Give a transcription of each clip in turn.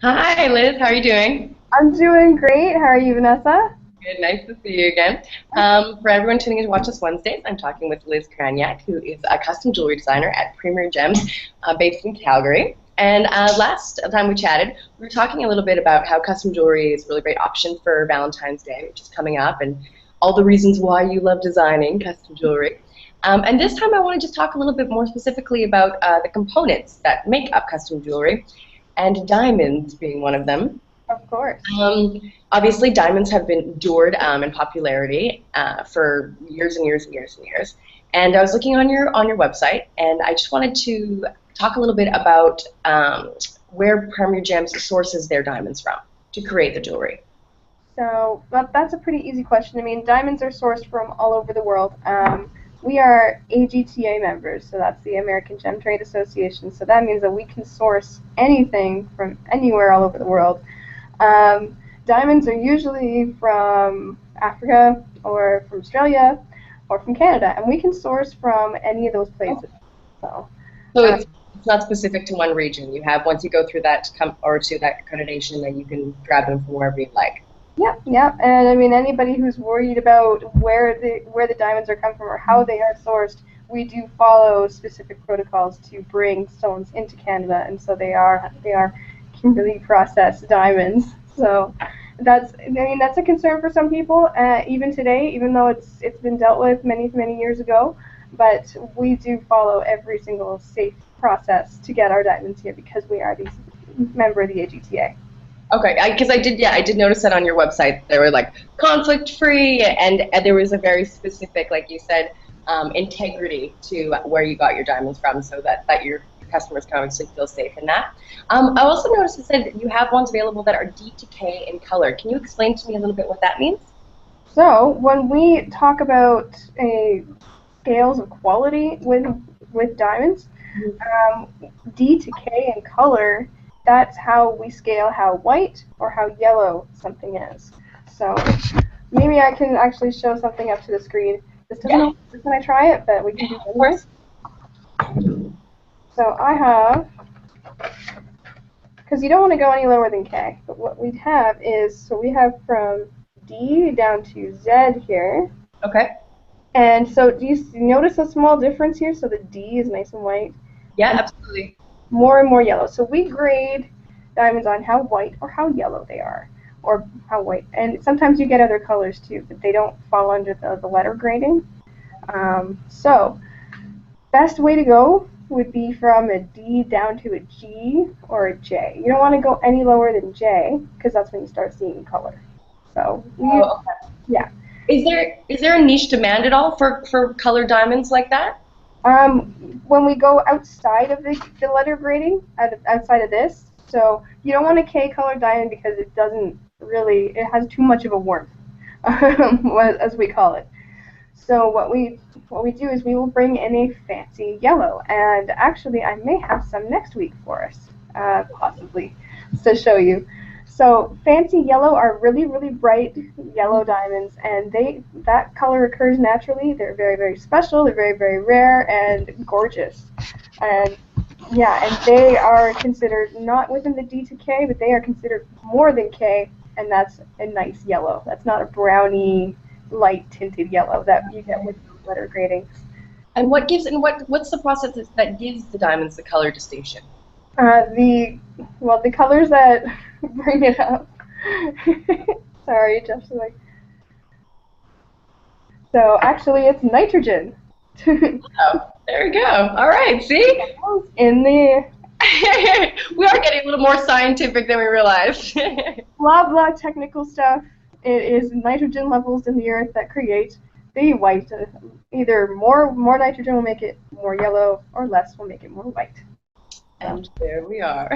Hi, Liz. How are you doing? I'm doing great. How are you, Vanessa? Good. Nice to see you again. For everyone tuning in to Watch Us Wednesdays, I'm talking with Liz Kranyak, who is a custom jewelry designer at Premier Gems, based in Calgary. And last time we chatted, we were talking a little bit about how custom jewelry is a really great option for Valentine's Day, which is coming up, and all the reasons why you love designing custom jewelry. And this time I want to just talk a little bit more specifically about the components that make up custom jewelry, and diamonds being one of them. Of course. Obviously, diamonds have been endured in popularity for years and years and years and years. And I was looking on your website, and I just wanted to talk a little bit about where Premier Gems sources their diamonds from to create the jewelry. So that's a pretty easy question. I mean, diamonds are sourced from all over the world. We are AGTA members, so that's the American Gem Trade Association. So that means that we can source anything from anywhere all over the world. Um, Diamonds are usually from Africa or from Australia or from Canada, and we can source from any of those places. So. So uh, it's not specific to one region. You have once you go through that or to that accreditation, then you can grab them from wherever you'd like. Yeah, yeah, and I mean anybody who's worried about where the diamonds are come from or how they are sourced, we do follow specific protocols to bring stones into Canada, and so they are Kimberly processed diamonds. So that's a concern for some people, even today, even though it's been dealt with many years ago. But we do follow every single safe process to get our diamonds here because we are the member of the AGTA. Okay, because I did notice that on your website. They were like conflict free, and there was a very specific, like you said, integrity to where you got your diamonds from, so that your customers can obviously feel safe in that. I also noticed it said that you have ones available that are decay in color. Can you explain to me a little bit what that means? So when we talk about a scales of quality with diamonds, um, D to K in color, that's how we scale how white or how yellow something is. So maybe I can actually show something up to the screen. This doesn't Yeah, always work when I try it, but we can do of this. course. So I have, because you don't want to go any lower than K, but what we have is, so we have from D down to Z here. Okay. And so do you notice a small difference here? So the D is nice and white, Yeah, and absolutely. more and more yellow. So we grade diamonds on how white or how yellow they are, or how white. And sometimes you get other colors too, but they don't fall under the letter grading. So best way to go would be from a D down to a G or a J. You don't want to go any lower than J because that's when you start seeing color. So Oh, yeah. is there a niche demand at all for colored diamonds like that? When we go outside of the letter grading, outside of this, so you don't want a K color diamond because it doesn't really, it has too much of a warmth, as we call it. So what we do is we will bring in a fancy yellow, and actually I may have some next week for us, possibly, to show you. So fancy yellow are really bright yellow diamonds, and that color occurs naturally. They're very special. They're very rare and gorgeous, and yeah, and they are considered not within the D to K, but they are considered more than K, and that's a nice yellow. That's not a brownie light tinted yellow that you get with letter gradings. And what's the process that gives the diamonds the color distinction? The colors that bring it up. Sorry, Jeff's like. So actually, it's nitrogen. Oh, there we go. All right, see? In the We are getting a little more scientific than we realized. blah technical stuff, it is nitrogen levels in the earth that create the white. Either more nitrogen will make it more yellow, or less will make it more white. So. And there we are.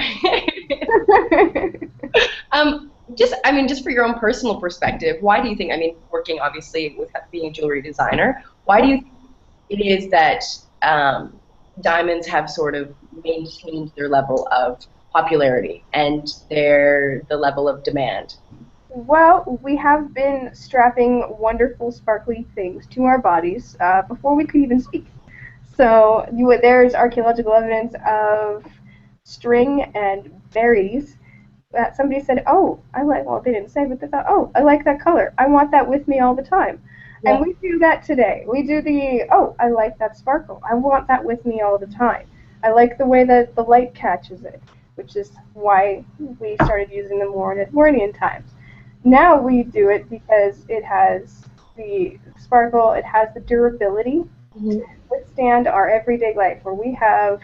Just for your own personal perspective, why do you think, working obviously with being a jewelry designer, why do you think it is that diamonds have sort of maintained their level of popularity and the level of demand? Well, we have been strapping wonderful, sparkly things to our bodies before we could even speak. So there's archaeological evidence of string and berries somebody said, oh, I like, well, they didn't say, but they thought, oh, I like that color. I want that with me all the time. Yeah. And we do that today. We do the, oh, I like that sparkle. I want that with me all the time. I like the way that the light catches it, which is why we started using them more in Edwardian times. Now we do it because it has the sparkle, it has the durability to withstand our everyday life, where we have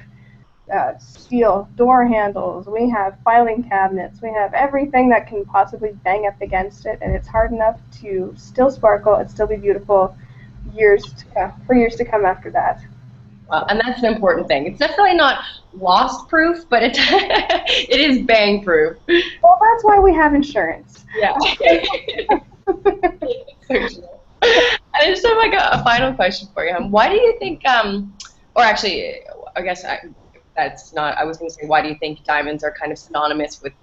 steel door handles, we have filing cabinets, we have everything that can possibly bang up against it, and it's hard enough to still sparkle and still be beautiful for years to come after that. Well, and that's an important thing. It's definitely not lost-proof, but it it is bang-proof. Well, that's why we have insurance. Yeah. I just have like a final question for you. Why do you think, or actually, I guess that's not, I was going to say, why do you think diamonds are kind of synonymous with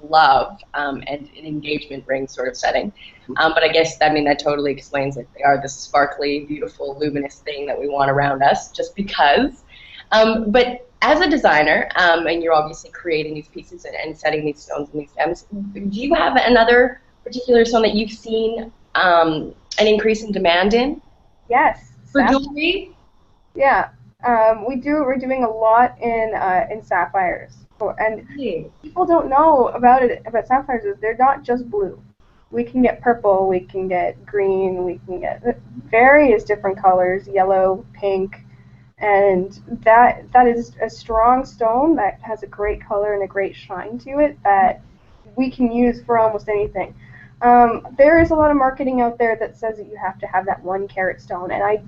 love and an engagement ring sort of setting? But I guess, I mean, that totally explains it. They are this sparkly, beautiful, luminous thing that we want around us just because. But as a designer, and you're obviously creating these pieces and setting these stones and these gems, do you have another particular stone that you've seen an increase in demand in? Yes. For jewelry? Yeah. We're doing a lot in sapphires. And people don't know about sapphires is they're not just blue. We can get purple, we can get green, we can get various different colors, yellow, pink, and that is a strong stone that has a great color and a great shine to it that we can use for almost anything. There is a lot of marketing out there that says that you have to have that 1 carat stone, and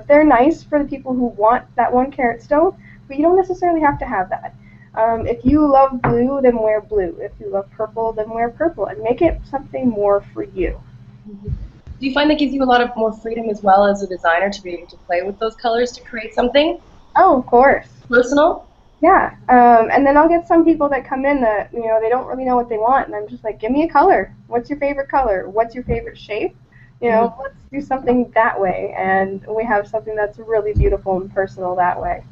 they're nice for the people who want that 1 carat stone, but you don't necessarily have to have that. If you love blue, then wear blue. If you love purple, then wear purple, and make it something more for you. Do you find that gives you a lot of more freedom as well as a designer to be able to play with those colors to create something? Oh, of course. Personal? Yeah. And then I'll get some people that come in that, they don't really know what they want, and I'm just like, give me a color. What's your favorite color? What's your favorite shape? Let's do something that way, and we have something that's really beautiful and personal that way.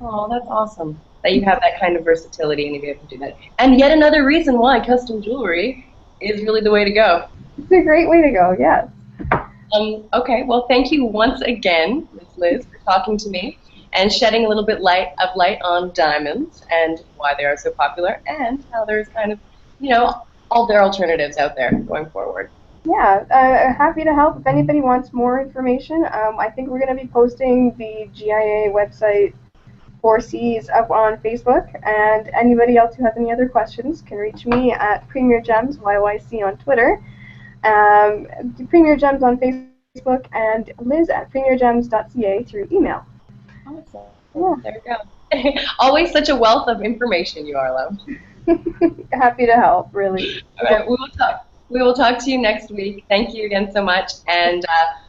Oh, that's awesome that you have that kind of versatility and to be able to do that. And yet another reason why custom jewelry is really the way to go. It's a great way to go, yes. Okay, well, thank you once again, Ms. Liz, for talking to me and shedding a little bit of light on diamonds and why they are so popular and how there's kind of, all their alternatives out there going forward. Yeah, happy to help. If anybody wants more information, I think we're going to be posting the GIA website 4Cs up on Facebook, and anybody else who has any other questions can reach me at Premier Gems YYC on Twitter, Premier Gems on Facebook, and Liz at premiergems.ca through email. Awesome. Yeah. There we go. Always such a wealth of information, you are, Lo. Happy to help, really. All right, we will talk to you next week. Thank you again so much, and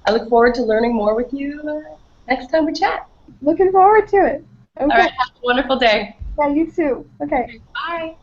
I look forward to learning more with you next time we chat. Looking forward to it. Okay. All right, have a wonderful day. Yeah, you too. Okay. Bye.